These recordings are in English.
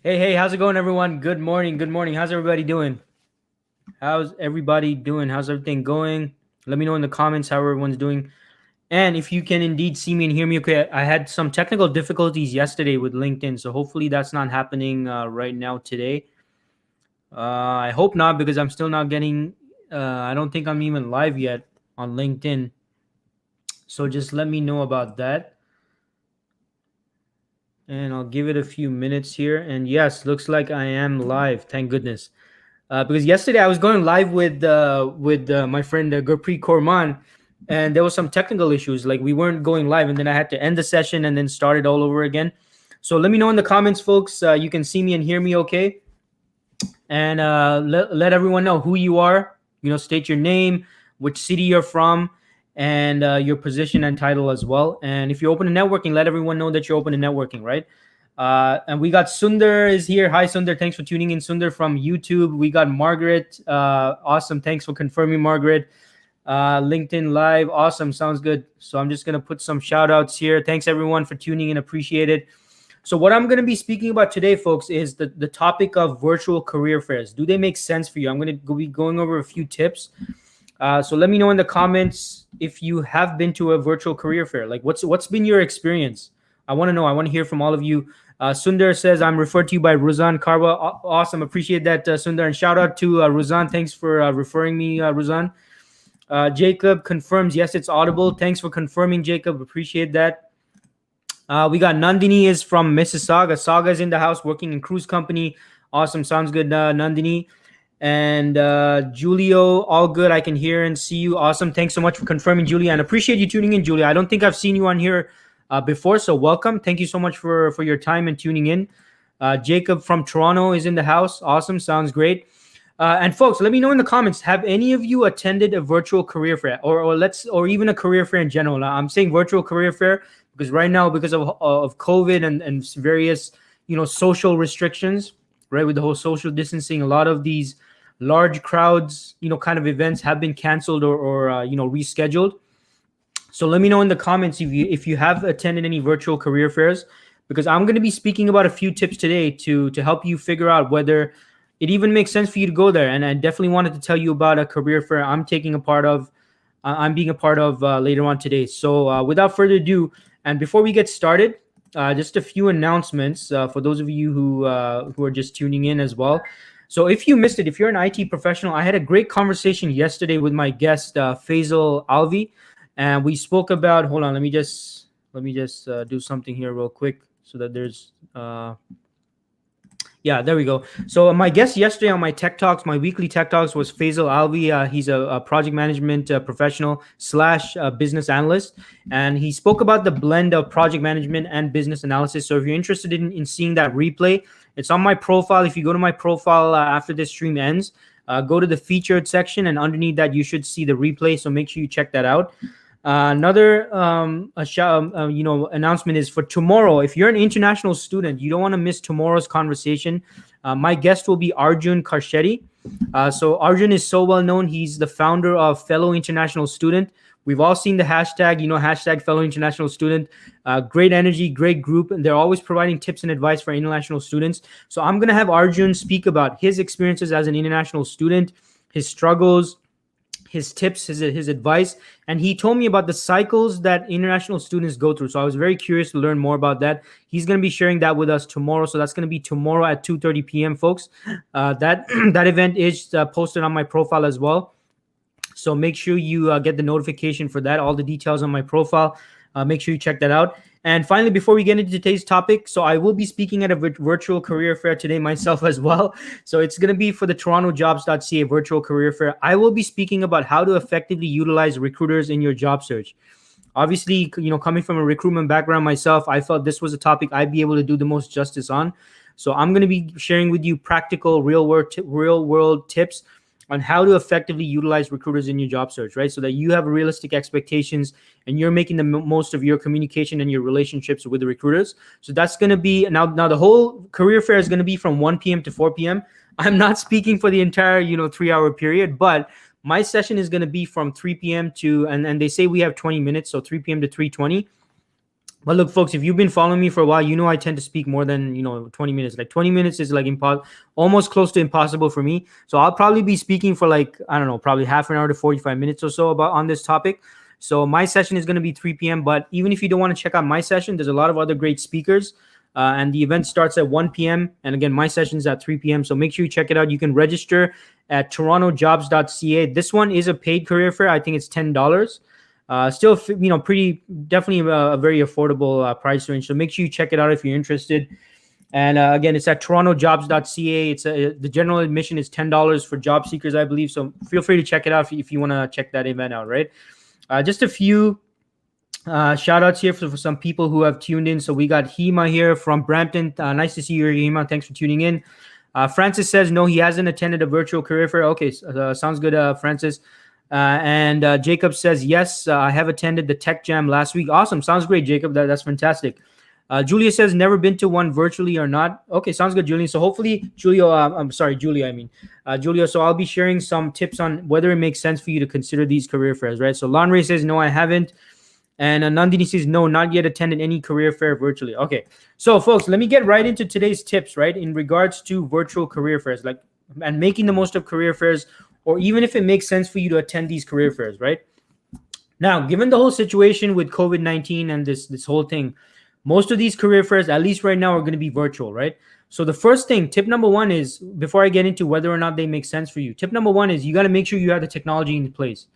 Hey, how's it going, everyone? Good morning. Good morning. How's everybody doing? How's everybody doing? How's everything going? Let me know in the comments how everyone's doing. And if you can indeed see me and hear me, okay, I had some technical difficulties yesterday with LinkedIn, so hopefully that's not happening right now today. I hope not because I'm still not getting, I don't think I'm even live yet on LinkedIn. So just let me know about that. And I'll give it a few minutes here. And yes, looks like I am live. Thank goodness. Because yesterday I was going live with my friend Gurpreet Korman, and there was some technical issues. Like we weren't going live, and then I had to end the session and then start it all over again. So let me know in the comments, folks. You can see me and hear me, okay? And let everyone know who you are. State your name, which city you're from, and your position and title as well. And if you're open to networking, let everyone know that you're open to networking, right? And we got Sundar is here. Hi, Sundar. Thanks for tuning in. Sundar from YouTube. We got Margaret. Awesome. Thanks for confirming, Margaret. LinkedIn Live. Awesome. Sounds good. So I'm just going to put some shout outs here. Thanks, everyone, for tuning in. Appreciate it. So what I'm going to be speaking about today, folks, is the topic of virtual career fairs. Do they make sense for you? I'm going to be going over a few tips. So let me know in the comments if you have been to a virtual career fair. Like what's been your experience? I want to know. I want to hear from all of you. Sundar says, I'm referred to you by Ruzan Karwa. Awesome. Appreciate that, Sundar. And shout out to Ruzan. Thanks for referring me, Ruzan. Jacob confirms, yes, it's audible. Thanks for confirming, Jacob. Appreciate that. We got Nandini is from Mississauga. Saga is in the house working in cruise company. Awesome. Sounds good, Nandini. And Julio, all good. I can hear and see you. Awesome. Thanks so much for confirming, Julia. And appreciate you tuning in, Julia. I don't think I've seen you on here before, so welcome. Thank you so much for your time and tuning in. Jacob from Toronto is in the house. Awesome. Sounds great. And folks, let me know in the comments, have any of you attended a virtual career fair or even a career fair in general? Now, I'm saying virtual career fair because right now, because of COVID and various social restrictions, right, with the whole social distancing, a lot of these large crowds kind of events have been canceled or rescheduled. So let me know in the comments if you have attended any virtual career fairs, because I'm going to be speaking about a few tips today to help you figure out whether it even makes sense for you to go there. And I definitely wanted to tell you about a career fair I'm being a part of later on today. So without further ado, and before we get started, just a few announcements for those of you who are just tuning in as well. So if you missed it, if you're an IT professional, I had a great conversation yesterday with my guest, Faisal Alvi, and we spoke about, hold on, let me just do something here real quick so that there's, yeah, there we go. So my guest yesterday on my Tech Talks, my weekly Tech Talks, was Faisal Alvi. He's a project management professional / business analyst. And he spoke about the blend of project management and business analysis. So if you're interested in seeing that replay, it's on my profile. If you go to my profile after this stream ends, go to the featured section, and underneath that, you should see the replay. So make sure you check that out. Another announcement is for tomorrow. If you're an international student, you don't want to miss tomorrow's conversation. My guest will be Arjun Khashedi. So Arjun is so well known. He's the founder of Fellow International Student. We've all seen the hashtag, hashtag Fellow International Student. Great energy, great group. And they're always providing tips and advice for international students. So I'm going to have Arjun speak about his experiences as an international student, his struggles, his tips, his advice. And he told me about the cycles that international students go through. So I was very curious to learn more about that. He's going to be sharing that with us tomorrow. So that's going to be tomorrow at 2:30 p.m., folks. That event is posted on my profile as well. So make sure you get the notification for that. All the details on my profile. Make sure you check that out. And finally, before we get into today's topic, so I will be speaking at a virtual career fair today myself as well. So it's going to be for the TorontoJobs.ca Virtual Career Fair. I will be speaking about how to effectively utilize recruiters in your job search. Obviously, coming from a recruitment background myself, I felt this was a topic I'd be able to do the most justice on. So I'm going to be sharing with you practical, real world tips on how to effectively utilize recruiters in your job search, right? So that you have realistic expectations and you're making the most of your communication and your relationships with the recruiters. So that's going to be, now the whole career fair is going to be from 1 p.m. to 4 p.m. I'm not speaking for the entire, 3-hour period, but my session is going to be from 3 p.m. to, and they say we have 20 minutes, so 3 p.m. to 3:20. But look, folks, if you've been following me for a while, you know I tend to speak more than 20 minutes. Like 20 minutes is like almost close to impossible for me. So I'll probably be speaking for like, I don't know, probably half an hour to 45 minutes or so about on this topic. So my session is going to be 3 p.m. But even if you don't want to check out my session, there's a lot of other great speakers. And the event starts at 1 p.m. And again, my session is at 3 p.m. So make sure you check it out. You can register at TorontoJobs.ca. This one is a paid career fair. I think it's $10. Still, pretty definitely a very affordable price range. So make sure you check it out if you're interested. And again, it's at TorontoJobs.ca. The general admission is $10 for job seekers, I believe. So feel free to check it out if you want to check that event out. Right. Just a few shout outs here for some people who have tuned in. So we got Hema here from Brampton. Nice to see you, Hema. Thanks for tuning in. Francis says no, he hasn't attended a virtual career fair. Okay, sounds good, Francis. And Jacob says, yes, I have attended the Tech Jam last week. Awesome. Sounds great, Jacob. That's fantastic. Julia says, never been to one virtually or not. Okay, sounds good, Julian. So hopefully, Julia, Julia. So I'll be sharing some tips on whether it makes sense for you to consider these career fairs, right? So Lanre says, no, I haven't. And Nandini says, no, not yet attended any career fair virtually. Okay, so folks, let me get right into today's tips, right? In regards to virtual career fairs, and making the most of career fairs, or even if it makes sense for you to attend these career fairs, right? Now, given the whole situation with COVID-19 and this whole thing, most of these career fairs, at least right now, are going to be virtual, right? So the first thing, tip number one is, before I get into whether or not they make sense for you, tip number one is you got to make sure you have the technology in place.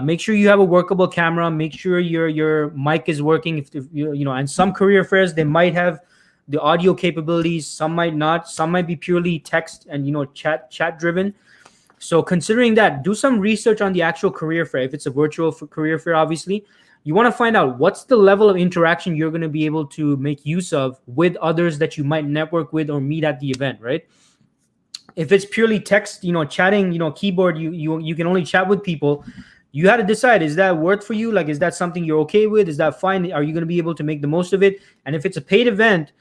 Make sure you have a workable camera. Make sure your mic is working. If and some career fairs, they might have the audio capabilities. Some might not. Some might be purely text and chat driven. So considering that, do some research on the actual career fair. If it's a virtual career fair, obviously, you want to find out what's the level of interaction you're going to be able to make use of with others that you might network with or meet at the event, right? If it's purely text, chatting, keyboard, you can only chat with people. You had to decide, is that worth for you? Like, is that something you're okay with? Is that fine? Are you going to be able to make the most of it? And if it's a paid event,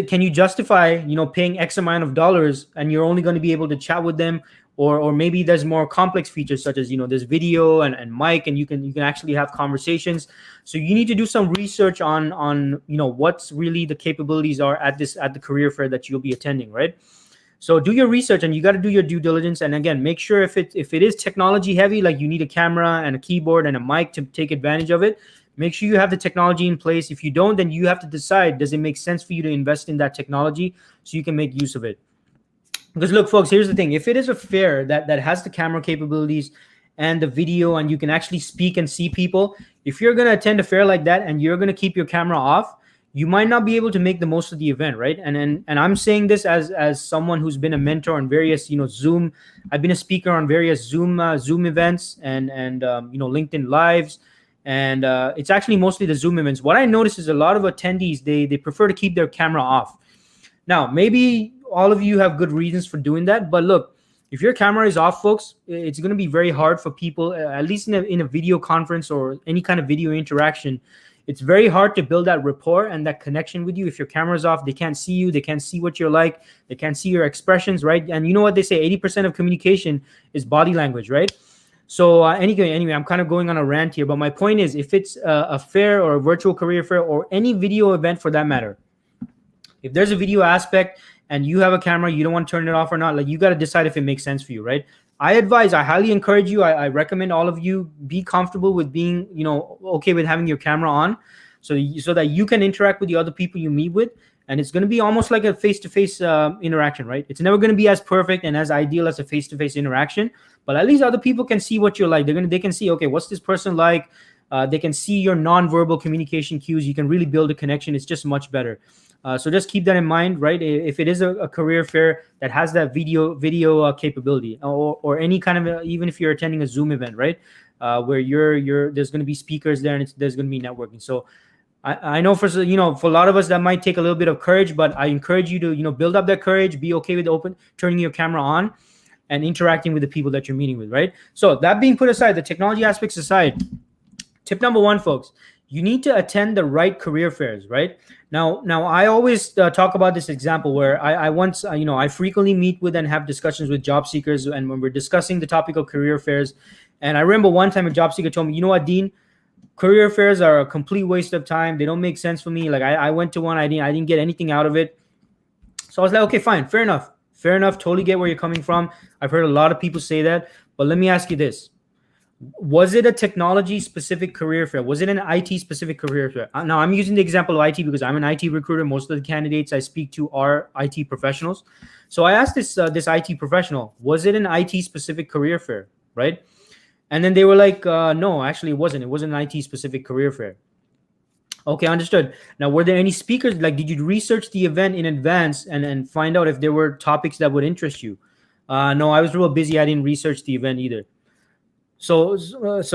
can you justify, paying X amount of dollars and you're only going to be able to chat with them? Or maybe there's more complex features such as, there's video and mic, and you can actually have conversations. So you need to do some research on what's really the capabilities are at the career fair that you'll be attending, right? So do your research, and you got to do your due diligence. And again, make sure if it is technology heavy, like you need a camera and a keyboard and a mic to take advantage of it, make sure you have the technology in place. If you don't, then you have to decide, does it make sense for you to invest in that technology so you can make use of it? Because look, folks, here's the thing. If it is a fair that has the camera capabilities and the video, and you can actually speak and see people, if you're going to attend a fair like that and you're going to keep your camera off, you might not be able to make the most of the event, right? And I'm saying this as someone who's been a mentor on various, Zoom. I've been a speaker on various Zoom events and LinkedIn Lives. And it's actually mostly the Zoom events. What I notice is a lot of attendees, they prefer to keep their camera off. Now, maybe all of you have good reasons for doing that, but look, if your camera is off, folks, it's going to be very hard for people, at least in a video conference or any kind of video interaction. It's very hard to build that rapport and that connection with you. If your camera is off, they can't see you, they can't see what you're like, they can't see your expressions, right? And you know what they say, 80% of communication is body language, right? So anyway, I'm kind of going on a rant here, but my point is, if it's a fair or a virtual career fair or any video event for that matter, if there's a video aspect and you have a camera, you don't want to turn it off or not, like, you got to decide if it makes sense for you, right? I highly encourage you. I recommend all of you be comfortable with being, okay with having your camera on, so that you can interact with the other people you meet with. And it's going to be almost like a face-to-face interaction, right? It's never going to be as perfect and as ideal as a face-to-face interaction, but at least other people can see what you're like. They can see, okay, what's this person like? They can see your non-verbal communication cues. You can really build a connection. It's just much better. So just keep that in mind, right? If it is a career fair that has that video capability, or any kind of even if you're attending a Zoom event, right, where there's going to be speakers there and there's going to be networking. So I know for a lot of us that might take a little bit of courage, but I encourage you to build up that courage. Be okay with turning your camera on and interacting with the people that you're meeting with, right? So that being put aside, the technology aspects aside, tip number one, folks, you need to attend the right career fairs, right? Now I always talk about this example where I frequently meet with and have discussions with job seekers, and when we're discussing the topic of career fairs, and I remember one time a job seeker told me, you know what, Dean, career fairs are a complete waste of time. They don't make sense for me. Like I went to one, I didn't get anything out of it. So I was like, okay, fine, fair enough. Fair enough. Totally get where you're coming from. I've heard a lot of people say that. But let me ask you this. Was it a technology specific career fair? Was it an IT specific career fair? Now I'm using the example of IT because I'm an IT recruiter. Most of the candidates I speak to are IT professionals. So I asked this IT professional, was it an IT specific career fair, right? And then they were like, no, actually it wasn't. It wasn't an IT specific career fair. Okay, understood. Now, were there any speakers? Like, did you research the event in advance and find out if there were topics that would interest you? No, I was real busy. I didn't research the event either. So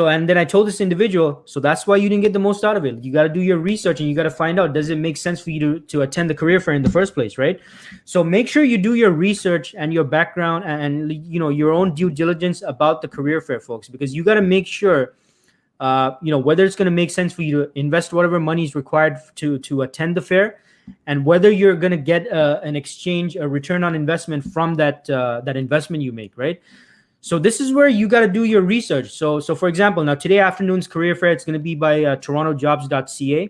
and then I told this individual, so that's why you didn't get the most out of it. You got to do your research and you got to find out, does it make sense for you to attend the career fair in the first place, right? So make sure you do your research and your background and your own due diligence about the career fair, folks, because you got to make sure whether it's going to make sense for you to invest whatever money is required to attend the fair, and whether you're going to get an exchange, a return on investment from that investment you make, right? So this is where you got to do your research. So for example, now today afternoon's career fair, it's going to be by TorontoJobs.ca.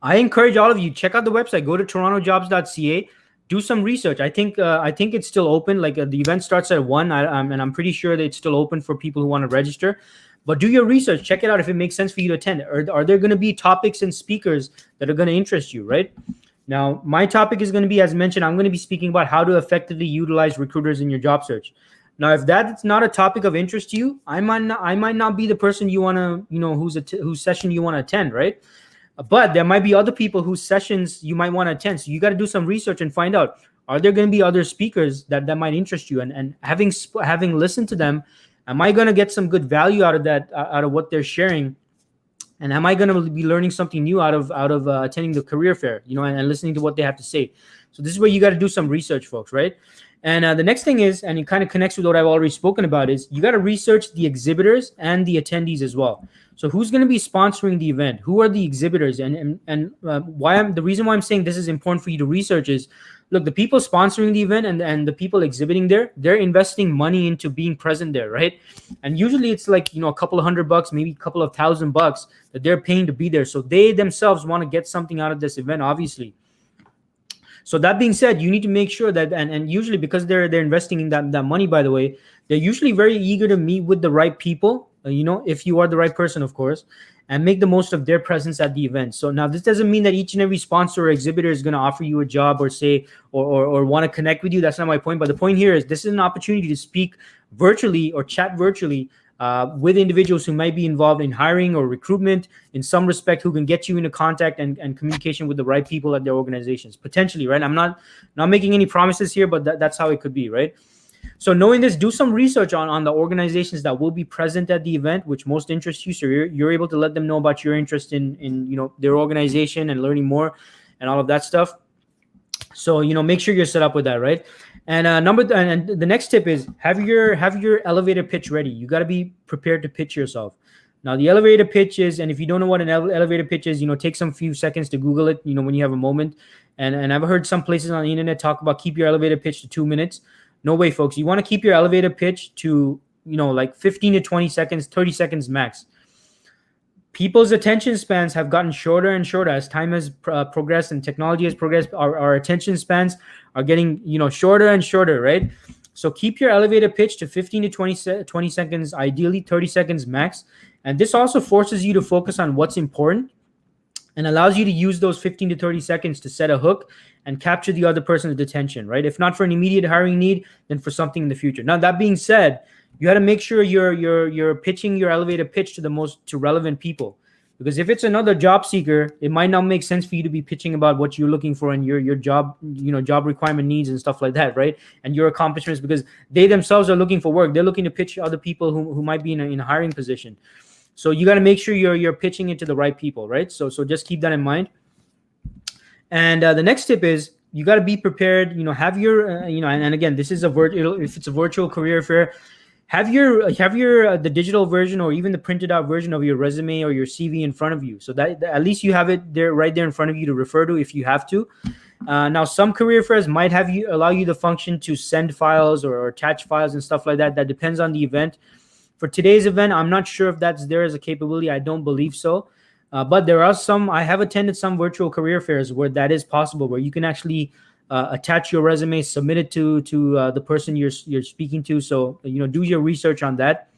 I encourage all of you, check out the website, go to TorontoJobs.ca, do some research. I think it's still open. Like the event starts at 1, and I'm pretty sure that it's still open for people who want to register. But do your research, check it out if it makes sense for you to attend. Are there going to be topics and speakers that are going to interest you, right? Now, my topic is going to be, as mentioned, I'm going to be speaking about how to effectively utilize recruiters in your job search. Now, if that's not a topic of interest to you, I might not be the person you want to, whose session you want to attend, right? But there might be other people whose sessions you might want to attend. So you got to do some research and find out, are there going to be other speakers that might interest you? And having listened to them, am I going to get some good value out of that, out of what they're sharing? And am I going to be learning something new out of attending the career fair, and listening to what they have to say? So this is where you got to do some research, folks, right? And the next thing is, and it kind of connects with what I've already spoken about, is you got to research the exhibitors and the attendees as well. So who's going to be sponsoring the event? Who are the exhibitors? And the reason why I'm saying this is important for you to research is, look, the people sponsoring the event and the people exhibiting there, they're investing money into being present there, right? And usually it's like, a couple of $100, maybe a couple of $1,000 that they're paying to be there. So they themselves want to get something out of this event, obviously. So that being said, you need to make sure that, and usually because they're investing in that money, by the way, they're usually very eager to meet with the right people, if you are the right person, of course, and make the most of their presence at the event. So now this doesn't mean that each and every sponsor or exhibitor is going to offer you a job or say, or want to connect with you. That's not my point. But the point here is this is an opportunity to speak virtually or chat virtually with individuals who might be involved in hiring or recruitment in some respect, who can get you into contact and communication with the right people at their organizations, potentially, right? I'm not making any promises here, but that's how it could be, right? So knowing this, do some research on the organizations that will be present at the event, which most interest you. So you're able to let them know about your interest in their organization and learning more and all of that stuff. So make sure you're set up with that, right? And and the next tip is have your elevator pitch ready. You got to be prepared to pitch yourself. Now the elevator pitch is, and if you don't know what an elevator pitch is, take some few seconds to Google it, when you have a moment. And I've heard some places on the internet talk about keep your elevator pitch to 2 minutes. No way, folks. You want to keep your elevator pitch to, like 15 to 20 seconds, 30 seconds max. People's attention spans have gotten shorter and shorter as time has progressed and technology has progressed. Our attention spans are getting, shorter and shorter, right? So keep your elevator pitch to 15 to 20 seconds, ideally 30 seconds max. And this also forces you to focus on what's important and allows you to use those 15 to 30 seconds to set a hook and capture the other person's attention, right? If not for an immediate hiring need, then for something in the future. Now, that being said, you got to make sure you're pitching your elevator pitch to relevant people, because if it's another job seeker, it might not make sense for you to be pitching about what you're looking for and your job, job requirement needs and stuff like that, right? And your accomplishments, because they themselves are looking for work. They're looking to pitch other people who might be in a hiring position. So you got to make sure you're pitching it to the right people, right? So just keep that in mind. And the next tip is you got to be prepared. Have your and again, this is if it's a virtual career fair, have your the digital version or even the printed out version of your resume or your CV in front of you, so that at least you have it there right there in front of you to refer to if you have to. Now, some career fairs might allow you the function to send files or attach files and stuff like that. That depends on the event. For today's event, I'm not sure if that's there as a capability. I don't believe so. But there are some, I have attended some virtual career fairs where that is possible, where you can actually attach your resume, submit it to the person you're speaking to. So, do your research on that.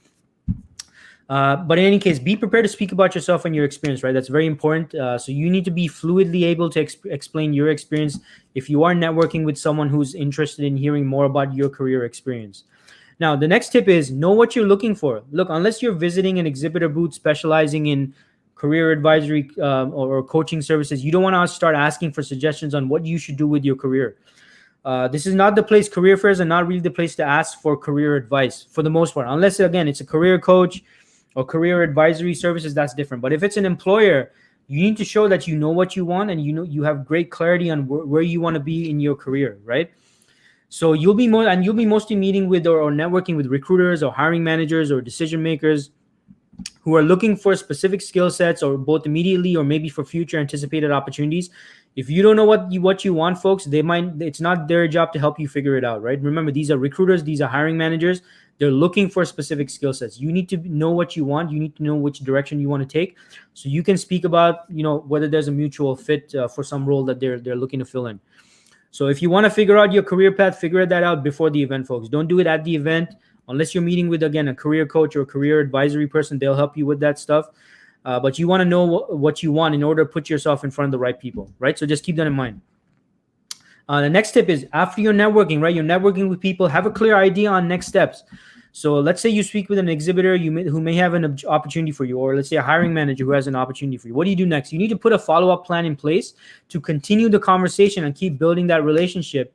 But in any case, be prepared to speak about yourself and your experience, right? That's very important. So you need to be fluidly able to explain your experience if you are networking with someone who's interested in hearing more about your career experience. Now, the next tip is know what you're looking for. Look, unless you're visiting an exhibitor booth specializing in career advisory or coaching services, you don't want to start asking for suggestions on what you should do with your career. This is not the place. Career fairs are not really the place to ask for career advice for the most part, unless, again, it's a career coach or career advisory services. That's different. But if it's an employer, you need to show that you know what you want and you have great clarity on where you want to be in your career, right? So you'll be mostly meeting with or networking with recruiters or hiring managers or decision makers who are looking for specific skill sets, or both immediately or maybe for future anticipated opportunities. If you don't know what you want, folks, it's not their job to help you figure it out, right? Remember, these are recruiters, these are hiring managers. They're looking for specific skill sets. You need to know what you want. You need to know which direction you want to take, so you can speak about, whether there's a mutual fit for some role that they're looking to fill in. So if you want to figure out your career path, figure that out before the event, folks. Don't do it at the event unless you're meeting with, again, a career coach or a career advisory person. They'll help you with that stuff. But you want to know what you want in order to put yourself in front of the right people, right? So just keep that in mind. The next tip is, after you're networking, right? You're networking with people, have a clear idea on next steps. So let's say you speak with an exhibitor who may have an opportunity for you, or let's say a hiring manager who has an opportunity for you. What do you do next? You need to put a follow-up plan in place to continue the conversation and keep building that relationship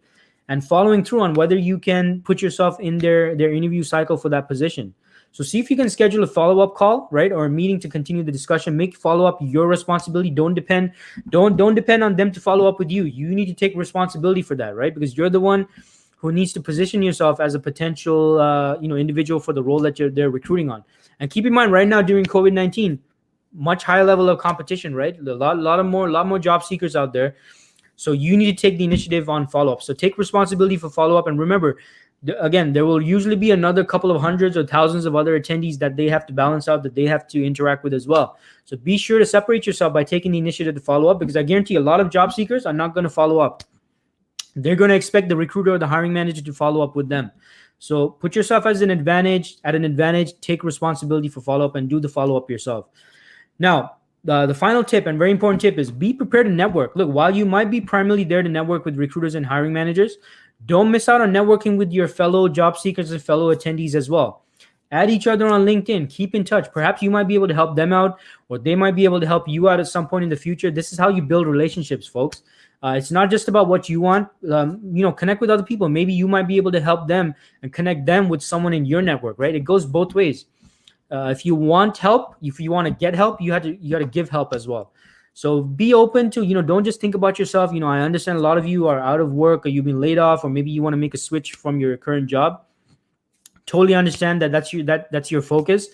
and following through on whether you can put yourself in their interview cycle for that position. So see if you can schedule a follow-up call, right, or a meeting to continue the discussion. Make follow-up your responsibility. Don't depend on them to follow up with you. You need to take responsibility for that, right? Because you're the one who needs to position yourself as a potential individual for the role that they're recruiting on. And keep in mind, right now during COVID-19, much higher level of competition, right? A lot more job seekers out there. So you need to take the initiative on follow-up. So take responsibility for follow-up. And remember, again, there will usually be another couple of hundreds or thousands of other attendees that they have to balance out, that they have to interact with as well. So be sure to separate yourself by taking the initiative to follow up, because I guarantee a lot of job seekers are not going to follow up. They're going to expect the recruiter or the hiring manager to follow up with them. So put yourself at an advantage, take responsibility for follow-up and do the follow-up yourself. Now, the final tip and very important tip is be prepared to network. Look, while you might be primarily there to network with recruiters and hiring managers, don't miss out on networking with your fellow job seekers and fellow attendees as well. Add each other on LinkedIn. Keep in touch. Perhaps you might be able to help them out, or they might be able to help you out at some point in the future. This is how you build relationships, folks. It's not just about what you want. Connect with other people. Maybe you might be able to help them and connect them with someone in your network, right? It goes both ways. If you want help, if you want to get help, you got to give help as well. So be open to, don't just think about yourself. I understand a lot of you are out of work, or you've been laid off, or maybe you want to make a switch from your current job. Totally understand that's your focus.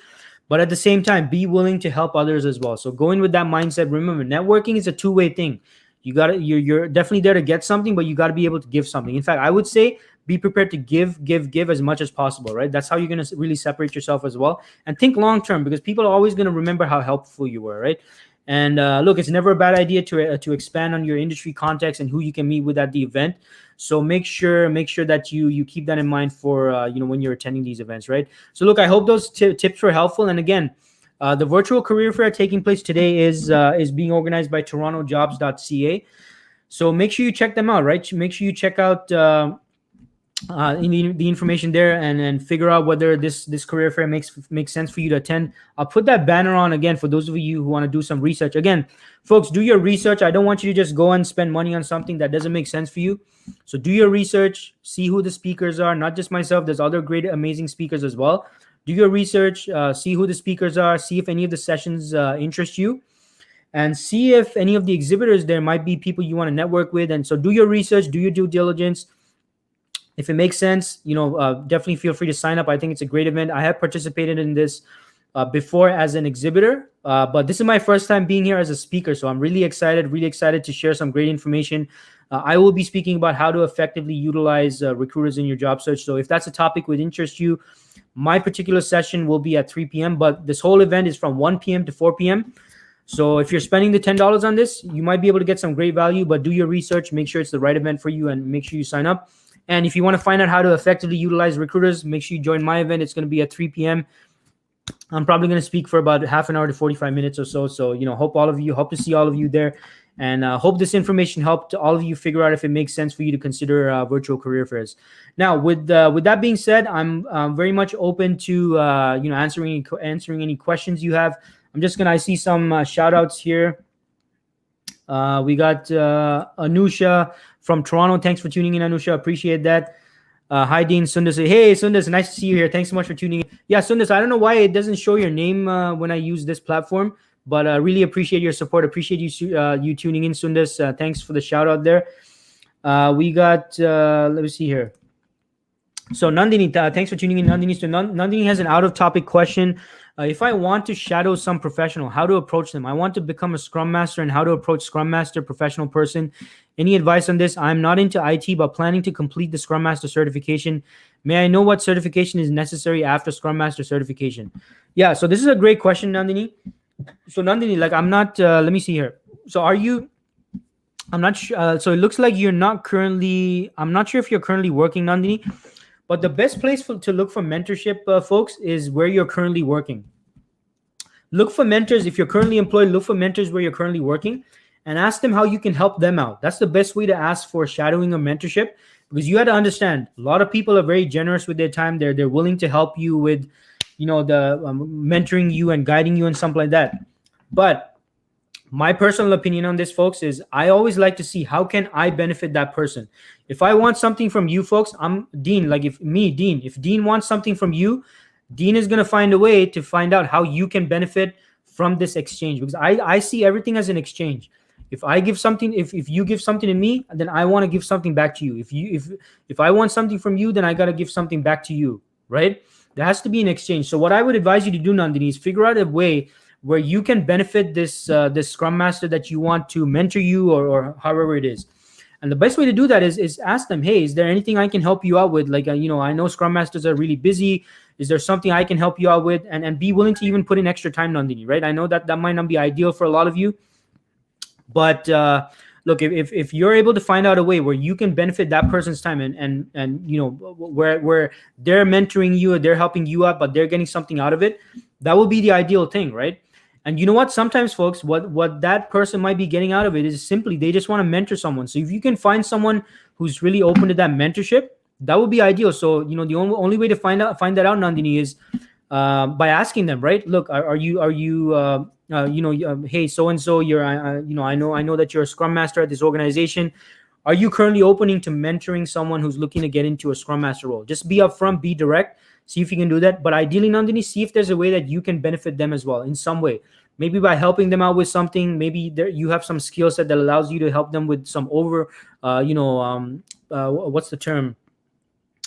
But at the same time, be willing to help others as well. So go in with that mindset. Remember, networking is a two-way thing. You're definitely there to get something, but you got to be able to give something. In fact, I would say be prepared to give as much as possible, right? That's how you're going to really separate yourself as well. And think long-term, because people are always going to remember how helpful you were, right? And look, it's never a bad idea to expand on your industry context and who you can meet with at the event. So make sure that you keep that in mind for when you're attending these events, right? So look, I hope those tips were helpful. And again, the virtual career fair taking place today is being organized by TorontoJobs.ca. So make sure you check them out, right? Make sure you check out the information there and figure out whether this career fair makes sense for you to attend. I'll put that banner on again for those of you who want to do some research. Again, folks, do your research. I don't want you to just go and spend money on something that doesn't make sense for you. So do your research, see who the speakers are, not just myself. There's other great, amazing speakers as well. Do your research, see who the speakers are, see if any of the sessions interest you, and see if any of the exhibitors there might be people you want to network with. And so do your research, do your due diligence. If it makes sense, definitely feel free to sign up. I think it's a great event. I have participated in this before as an exhibitor, but this is my first time being here as a speaker. So I'm really excited to share some great information. I will be speaking about how to effectively utilize recruiters in your job search. So if that's a topic would interest you, My particular session will be at 3 p.m., but this whole event is from 1 p.m. to 4 p.m. So if you're spending the $10 on this, you might be able to get some great value, but do your research, make sure it's the right event for you, and make sure you sign up. And if you want to find out how to effectively utilize recruiters, make sure you join my event. It's going to be at 3 p.m. I'm probably going to speak for about half an hour to 45 minutes or so. So, hope to see all of you there, and hope this information helped all of you figure out if it makes sense for you to consider virtual career fairs. Now, with that being said, I'm very much open to answering any questions you have. I see some shout outs here. We got Anusha from Toronto. Thanks for tuning in, Anusha. Appreciate that. Hi, Dean. Sundas. Hey, Sundas. Nice to see you here. Thanks so much for tuning in. Yeah, Sundas, I don't know why it doesn't show your name when I use this platform, but I really appreciate your support. Appreciate you tuning in, Sundas. Thanks for the shout out there. We got, let me see here. So Nandini, thanks for tuning in, Nandini. So Nandini has an out-of-topic question. If I want to shadow some professional, how to approach them? I want to become a Scrum Master and how to approach Scrum Master professional person. Any advice on this? I'm not into IT, but planning to complete the Scrum Master certification. May I know what certification is necessary after Scrum Master certification? Yeah, so this is a great question, Nandini. So Nandini, I'm not, let me see here. So I'm not sure. So it looks like you're not currently, I'm not sure if you're currently working, Nandini. But the best place to look for mentorship, folks, is where you're currently working. Look for mentors. If you're currently employed, look for mentors where you're currently working and ask them how you can help them out. That's the best way to ask for shadowing or mentorship, because you got to understand, a lot of people are very generous with their time. They're willing to help you with, mentoring you and guiding you and something like that. But my personal opinion on this, folks, is I always like to see how can I benefit that person. If I want something from you, folks, I'm Dean. If Dean wants something from you, Dean is going to find a way to find out how you can benefit from this exchange, because I see everything as an exchange. If I give something, if you give something to me, then I want to give something back to you. If I want something from you, then I got to give something back to you, right? There has to be an exchange. So what I would advise you to do, Nandini, is figure out a way where you can benefit this Scrum Master that you want to mentor you, or however it is. And the best way to do that is ask them, hey, is there anything I can help you out with? I know Scrum Masters are really busy. Is there something I can help you out with? And be willing to even put in extra time, Nandini, right? I know that might not be ideal for a lot of you, but look, if you're able to find out a way where you can benefit that person's time and where they're mentoring you or they're helping you out, but they're getting something out of it, that will be the ideal thing, right? And you know what? Sometimes, folks, what that person might be getting out of it is simply they just want to mentor someone. So if you can find someone who's really open to that mentorship, that would be ideal. So the only way to find that out, Nandini, is by asking them, right? Look, are you hey, so and so, you're I know that you're a Scrum Master at this organization. Are you currently opening to mentoring someone who's looking to get into a Scrum Master role? Just be upfront, be direct. See if you can do that. But ideally, Nandini, see if there's a way that you can benefit them as well in some way. Maybe by helping them out with something. Maybe you have some skill set that allows you to help them with some what's the term?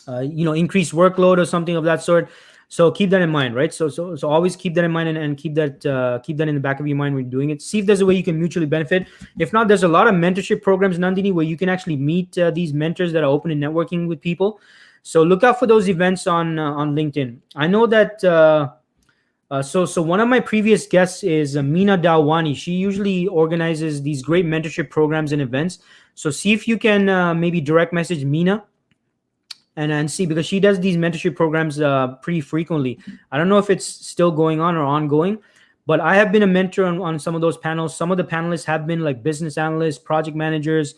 Increased workload or something of that sort. So keep that in mind, right? So always keep that in mind and keep that in the back of your mind when you're doing it. See if there's a way you can mutually benefit. If not, there's a lot of mentorship programs, Nandini, where you can actually meet these mentors that are open to networking with people. So look out for those events on LinkedIn. I know that. So one of my previous guests is Meena Dalwani. She usually organizes these great mentorship programs and events. So see if you can maybe direct message Meena and see, because she does these mentorship programs pretty frequently. I don't know if it's still going on or ongoing, but I have been a mentor on some of those panels. Some of the panelists have been like business analysts, project managers,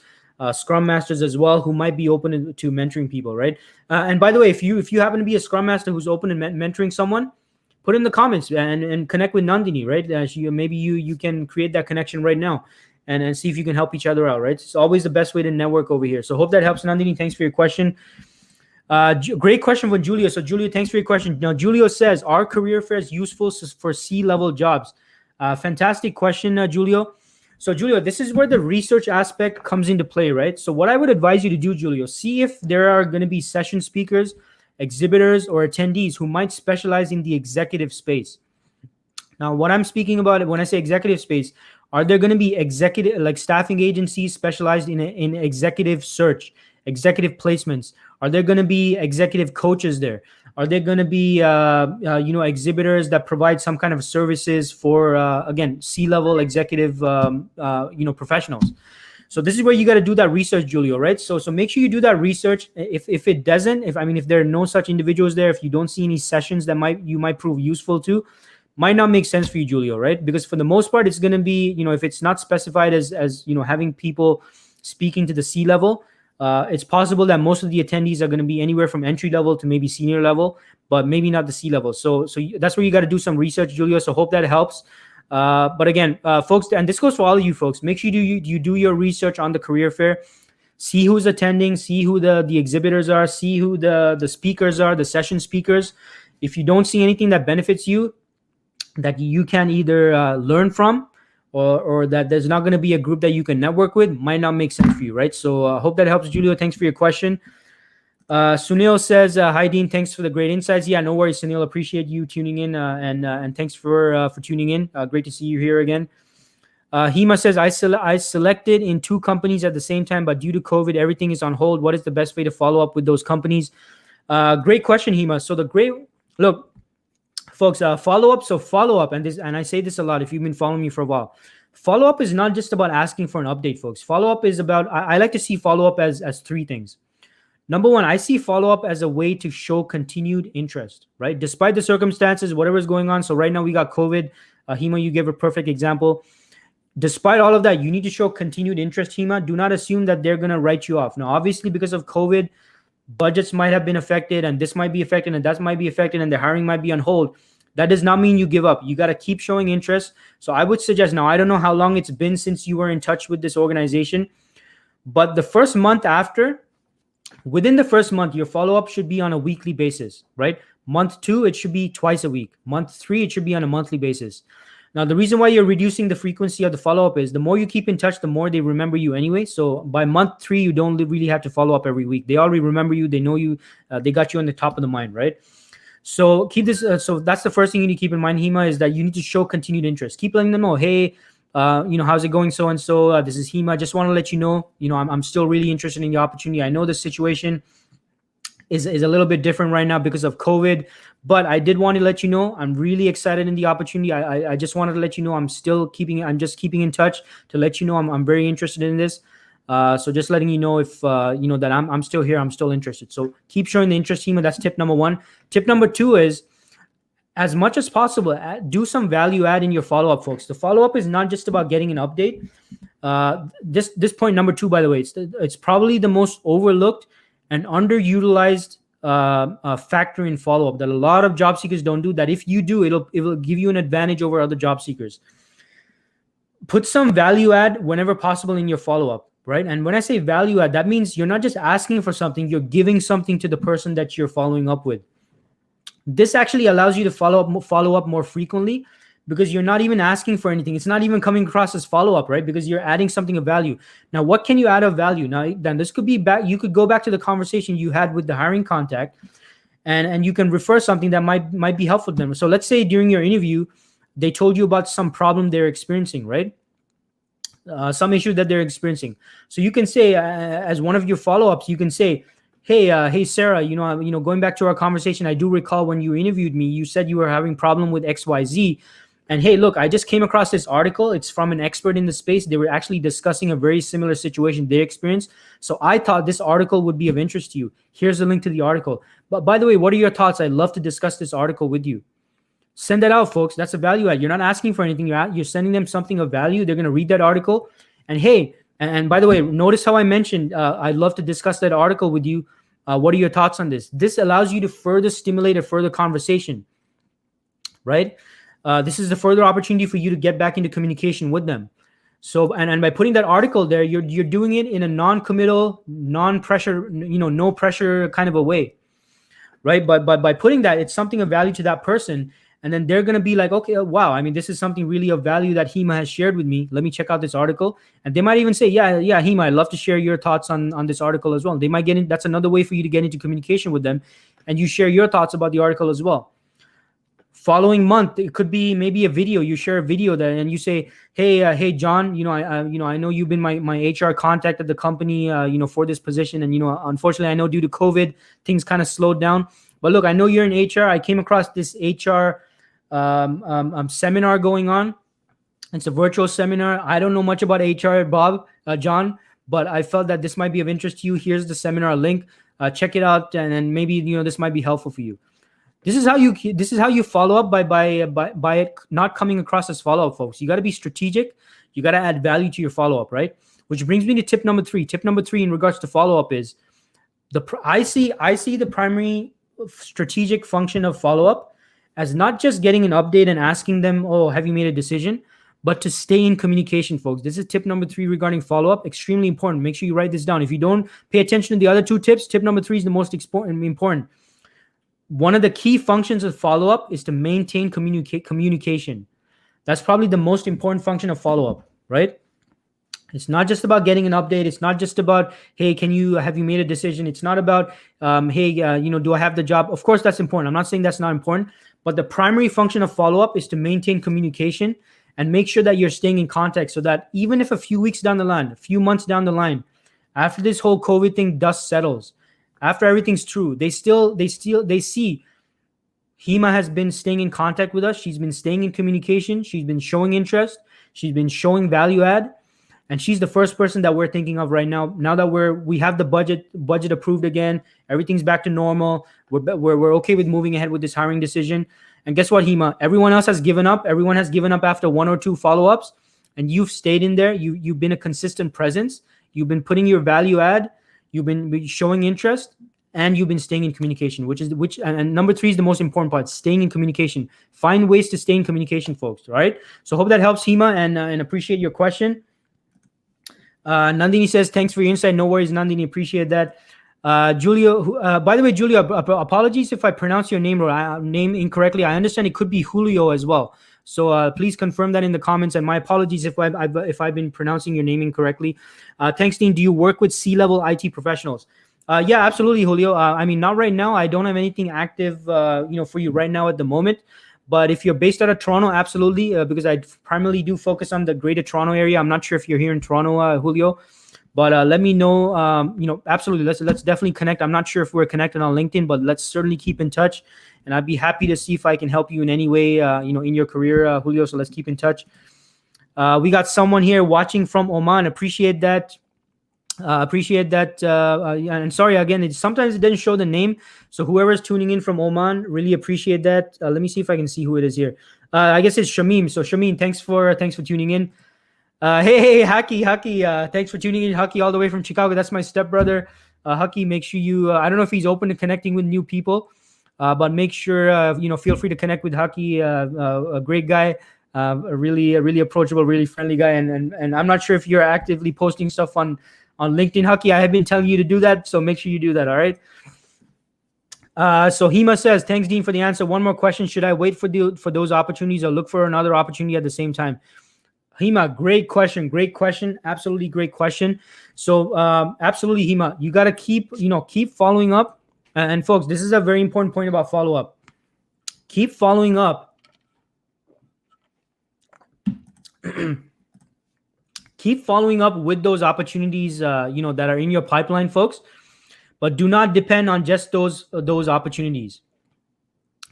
Scrum Masters as well, who might be open to mentoring people, right? And by the way, if you happen to be a Scrum Master who's open to mentoring someone, put in the comments and connect with Nandini, right? Maybe you can create that connection right now and see if you can help each other out, right? It's always the best way to network over here. So hope that helps, Nandini. Thanks for your question. Great question from Julio. So Julio, thanks for your question. Now, Julio says, are career fairs useful for C-level jobs? Fantastic question, Julio. So Julio, this is where the research aspect comes into play, right? So what I would advise you to do, Julio, see if there are going to be session speakers, exhibitors, or attendees who might specialize in the executive space. Now, what I'm speaking about when I say executive space, are there going to be executive, like staffing agencies specialized in executive search, executive placements? Are there going to be executive coaches there? Are there going to be exhibitors that provide some kind of services for again, C-level executive professionals? So this is where you got to do that research, Julio, right? So make sure you do that research. If it doesn't, if there are no such individuals there, if you don't see any sessions that you might prove useful to, might not make sense for you, Julio, right? Because for the most part, it's going to be, if it's not specified as having people speaking to the C level, it's possible that most of the attendees are going to be anywhere from entry level to maybe senior level, but maybe not the C level. So that's where you got to do some research, Julio. So hope that helps. But again, folks, and this goes for all of you folks, make sure you do your research on the career fair. See who's attending, see who the exhibitors are, see who the speakers are, the session speakers. If you don't see anything that benefits you, that you can either learn from, or that there's not going to be a group that you can network with, might not make sense for you, right? So hope that helps, Julio. Thanks for your question. Sunil says, hi, Dean. Thanks for the great insights. Yeah, no worries, Sunil. Appreciate you tuning in, and thanks for tuning in. Great to see you here again. Hema says, I selected in 2 companies at the same time, but due to COVID, everything is on hold. What is the best way to follow up with those companies? Great question, Hema. So look, folks, follow up, and I say this a lot if you've been following me for a while. Follow up is not just about asking for an update, folks. Follow up is about, I like to see follow up as 3 things. Number 1, I see follow up as a way to show continued interest, right? Despite the circumstances, whatever is going on. So right now we got COVID. Hema, you gave a perfect example. Despite all of that, you need to show continued interest, Hema. Do not assume that they're going to write you off. Now, obviously, because of COVID, budgets might have been affected, and this might be affected, and that might be affected, and the hiring might be on hold. That does not mean you give up. You got to keep showing interest. So I would suggest, now I don't know how long it's been since you were in touch with this organization, but the first month after, within the first month, your follow-up should be on a weekly basis, right? Month 2, it should be twice a week. Month 3, it should be on a monthly basis. Now, the reason why you're reducing the frequency of the follow-up is the more you keep in touch, the more they remember you anyway. So by month 3, you don't really have to follow up every week. They already remember you. They know you. They got you on the top of the mind, right? So keep this. So that's the first thing you need to keep in mind, Hema, is that you need to show continued interest. Keep letting them know, hey, how's it going? So and so. This is Hema. Just want to let you know, I'm still really interested in the opportunity. I know the situation is a little bit different right now because of COVID, but I did want to let you know I'm really excited in the opportunity. I just wanted to let you know I'm just keeping in touch to let you know I'm very interested in this. So just letting you know if that I'm still here, I'm still interested. So keep showing the interest, Hema. That's tip number 1. Tip number 2 is, as much as possible, do some value add in your follow-up, folks. The follow-up is not just about getting an update. This point number 2, by the way, it's probably the most overlooked and underutilized factor in follow-up that a lot of job seekers don't do, that if you do, it will give you an advantage over other job seekers. Put some value add whenever possible in your follow-up, right? And when I say value add, that means you're not just asking for something, you're giving something to the person that you're following up with. This actually allows you to follow up more frequently, because you're not even asking for anything. It's not even coming across as follow-up, right? Because you're adding something of value. Now, what can you add of value? Now, then this could be back. You could go back to the conversation you had with the hiring contact, and you can refer something that might be helpful to them. So let's say during your interview, they told you about some problem they're experiencing, right? Some issue that they're experiencing. So you can say, as one of your follow-ups, you can say, hey, Sarah, going back to our conversation, I do recall when you interviewed me, you said you were having problem with XYZ. And hey, look, I just came across this article. It's from an expert in the space. They were actually discussing a very similar situation they experienced. So I thought this article would be of interest to you. Here's the link to the article. But by the way, what are your thoughts? I'd love to discuss this article with you. Send that out, folks. That's a value add. You're not asking for anything. You're sending them something of value. They're going to read that article. And hey, and by the way, notice how I mentioned I'd love to discuss that article with you. What are your thoughts on this? This allows you to further stimulate a further conversation, right? This is the further opportunity for you to get back into communication with them. So, and by putting that article there, you're doing it in a non-committal, non-pressure, no pressure kind of a way, right? But by putting that, it's something of value to that person. And then they're going to be like, okay, wow, I mean, this is something really of value that Hema has shared with me. Let me check out this article. And they might even say, yeah, Hema, I'd love to share your thoughts on this article as well. They might get in. That's another way for you to get into communication with them. And you share your thoughts about the article as well. Following month, it could be maybe a video. You share a video there and you say, hey, John, I know you've been my HR contact at the company, for this position. And, unfortunately, I know due to COVID, things kind of slowed down. But look, I know you're in HR. I came across this HR seminar going on. It's a virtual seminar. I don't know much about HR, John, but I felt that this might be of interest to you. Here's the seminar link. Check it out, and then maybe this might be helpful for you. This is how you follow up by it not coming across as follow up, folks. You got to be strategic. You got to add value to your follow up, right? Which brings me to tip number 3. Tip number 3 in regards to follow up is I see the primary strategic function of follow up as not just getting an update and asking them, oh, have you made a decision, but to stay in communication, folks. This is tip number 3 regarding follow up. Extremely important. Make sure you write this down. If you don't pay attention to the other 2 tips, tip number 3 is the most important. One of the key functions of follow-up is to maintain communication. That's probably the most important function of follow-up, right? It's not just about getting an update. It's not just about, hey, have you made a decision? It's not about, hey, do I have the job? Of course, that's important. I'm not saying that's not important, but the primary function of follow-up is to maintain communication and make sure that you're staying in contact so that even if a few weeks down the line, a few months down the line, after this whole COVID thing dust settles, after everything's true, they see Hima has been staying in contact with us. She's been staying in communication. She's been showing interest. She's been showing value add. And she's the first person that we're thinking of right now. Now that we have the budget approved again, everything's back to normal. We're okay with moving ahead with this hiring decision. And guess what, Hima? Everyone else has given up. Everyone has given up after 1 or 2 follow-ups. And you've stayed in there. You've been a consistent presence. You've been putting your value add. You've been showing interest, and you've been staying in communication, and number 3 is the most important part, staying in communication. Find ways to stay in communication, folks, right? So hope that helps, Hima, and appreciate your question. Nandini says, thanks for your insight. No worries, Nandini, appreciate that. Julio, by the way, Julio, apologies if I pronounce your name incorrectly. I understand it could be Julio as well. So please confirm that in the comments. And my apologies if I've been pronouncing your name incorrectly. Thanks, Dean. Do you work with C-level IT professionals? Yeah, absolutely, Julio. I mean, not right now. I don't have anything active, for you right now at the moment. But if you're based out of Toronto, absolutely, because I primarily do focus on the Greater Toronto area. I'm not sure if you're here in Toronto, Julio, but let me know. Absolutely. Let's definitely connect. I'm not sure if we're connected on LinkedIn, but let's certainly keep in touch. And I'd be happy to see if I can help you in any way, in your career, Julio. So let's keep in touch. We got someone here watching from Oman. Appreciate that. And sorry again, sometimes it doesn't show the name. So whoever's tuning in from Oman, really appreciate that. Let me see if I can see who it is here. I guess it's Shamim. So Shamim, thanks for tuning in. Hey, Haki, thanks for tuning in. Haki, all the way from Chicago. That's my stepbrother. Haki, make sure you. I don't know if he's open to connecting with new people. But make sure, feel free to connect with Haki, a great guy, a really approachable, really friendly guy. And I'm not sure if you're actively posting stuff on LinkedIn, Haki. I have been telling you to do that, so make sure you do that, all right? So Hima says, thanks, Dean, for the answer. One more question. Should I wait for those opportunities or look for another opportunity at the same time? Hima, great question. Absolutely great question. So absolutely, Hima, you got to keep following up. And folks, this is a very important point about follow-up. Keep following up. Keep following up with those opportunities, that are in your pipeline, folks. But do not depend on just those opportunities,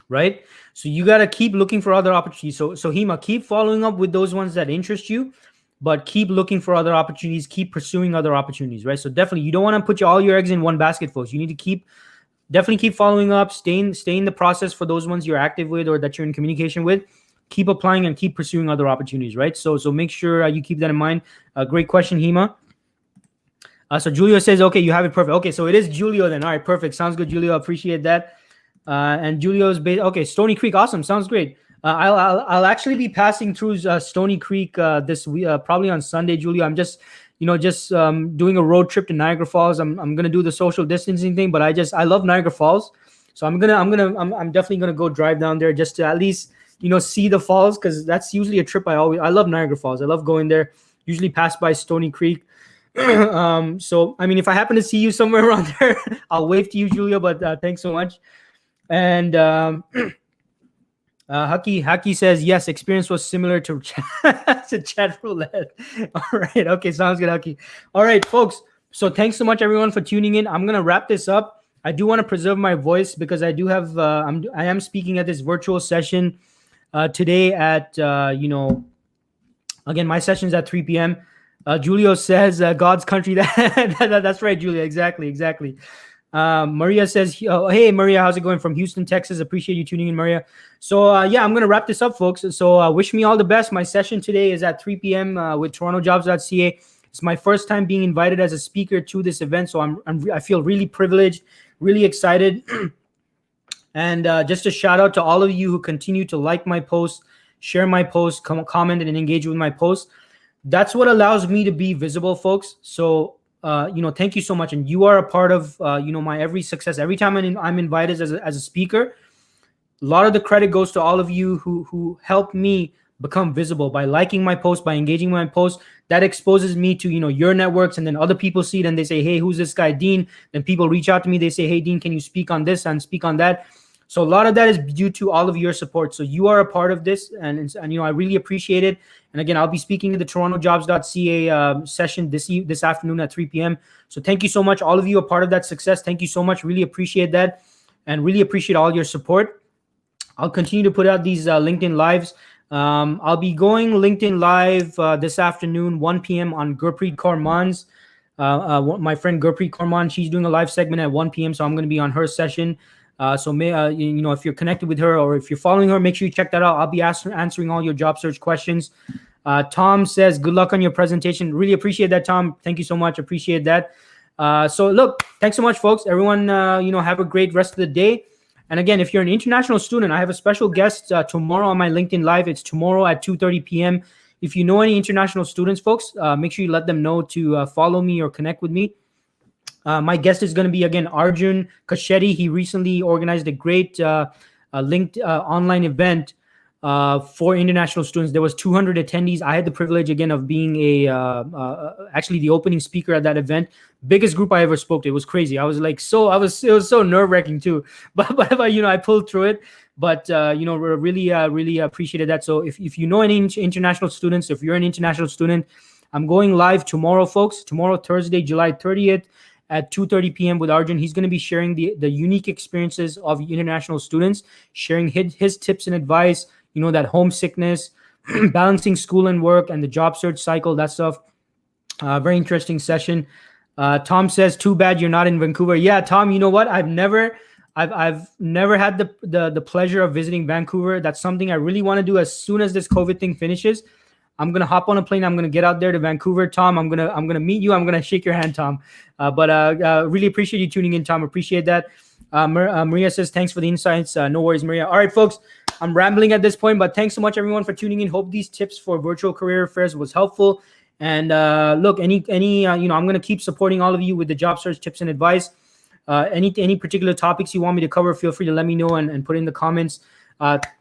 right? So you got to keep looking for other opportunities. So Hima, keep following up with those ones that interest you, but keep looking for other opportunities. Keep pursuing other opportunities, right? So definitely, you don't want to put all your eggs in one basket, folks. You need to definitely keep following up, stay in the process for those ones you're active with or that you're in communication with. Keep applying and keep pursuing other opportunities, right? So make sure you keep that in mind. Great question, Hima. So Julio says, okay, you have it perfect. Okay, so it is Julio then. All right, perfect. Sounds good, Julio. Appreciate that. And Julio's based. Okay, Stony Creek. Awesome. Sounds great. I'll actually be passing through Stony Creek this week, probably on Sunday, Julio. I'm just doing a road trip to Niagara Falls. I'm gonna do the social distancing thing, but I love Niagara Falls, so I'm definitely gonna go drive down there just to at least see the falls, because that's usually a trip I love Niagara Falls. I love going there. Usually pass by Stony Creek. So I mean, if I happen to see you somewhere around there, I'll wave to you, Julio. But thanks so much. And Haki says, yes, experience was similar to chat roulette. All right. Okay. Sounds good, Haki. All right, folks. So thanks so much, everyone, for tuning in. I'm going to wrap this up. I do want to preserve my voice because I do have I am speaking at this virtual session today at again, my session's at 3 p.m. Julio says God's country. That's right, Julia. Exactly. Maria says, oh, hey, Maria, how's it going from Houston, Texas? Appreciate you tuning in, Maria. So, yeah, I'm going to wrap this up, folks. So wish me all the best. My session today is at 3 p.m. With TorontoJobs.ca. It's my first time being invited as a speaker to this event. So I feel really privileged, really excited. And just a shout out to all of you who continue to like my posts, share my posts, comment and engage with my posts. That's what allows me to be visible, folks. So, thank you so much. And you are a part of, my every success. Every time I'm invited as a speaker, a lot of the credit goes to all of you who helped me become visible by liking my post, by engaging my post. That exposes me to, your networks, and then other people see it and they say, hey, who's this guy, Dean? Then people reach out to me. They say, hey, Dean, can you speak on this and speak on that? So a lot of that is due to all of your support. So you are a part of this, and I really appreciate it. And again, I'll be speaking at the TorontoJobs.ca session this afternoon at 3 p.m. So thank you so much. All of you are part of that success. Thank you so much. Really appreciate that, and really appreciate all your support. I'll continue to put out these LinkedIn Lives. I'll be going LinkedIn Live this afternoon, 1 p.m. on Gurpreet Kaurman's. My friend Gurpreet Kaurman, she's doing a live segment at 1 p.m. So I'm going to be on her session. So if you're connected with her or if you're following her, make sure you check that out. I'll be answering all your job search questions. Tom says, good luck on your presentation. Really appreciate that, Tom. Thank you so much. Appreciate that. So look, thanks so much, folks. Everyone, have a great rest of the day. And again, if you're an international student, I have a special guest tomorrow on my LinkedIn Live. It's tomorrow at 2:30 p.m. If you know any international students, folks, make sure you let them know to follow me or connect with me. My guest is going to be, again, Arjun Khashedi. He recently organized a great linked online event for international students. There was 200 attendees. I had the privilege, again, of being actually the opening speaker at that event. Biggest group I ever spoke to. It was crazy. It was so nerve-wracking too. But I pulled through it. But really appreciated that. So if you know any international students, if you're an international student, I'm going live tomorrow, folks. Tomorrow, Thursday, July 30th. At 2:30 p.m. with Arjun. He's going to be sharing the unique experiences of international students, sharing his tips and advice, that homesickness, balancing school and work, and the job search cycle, that stuff. Very interesting session. Tom says, too bad you're not in Vancouver. Yeah, Tom, you know what? I've never had the pleasure of visiting Vancouver. That's something I really want to do as soon as this COVID thing finishes. I'm gonna hop on a plane. I'm gonna get out there to Vancouver, Tom. I'm gonna meet you. I'm gonna shake your hand, Tom. But really appreciate you tuning in, Tom. Appreciate that. Maria says thanks for the insights. No worries, Maria. All right, folks. I'm rambling at this point, but thanks so much, everyone, for tuning in. Hope these tips for virtual career fairs was helpful. And look, I'm gonna keep supporting all of you with the job search tips and advice. Any particular topics you want me to cover, feel free to let me know and put in the comments.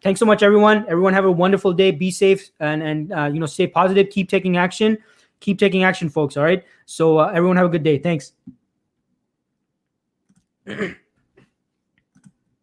Thanks so much, everyone. Everyone have a wonderful day. Be safe and stay positive. Keep taking action. Keep taking action, folks. All right. So everyone have a good day. Thanks.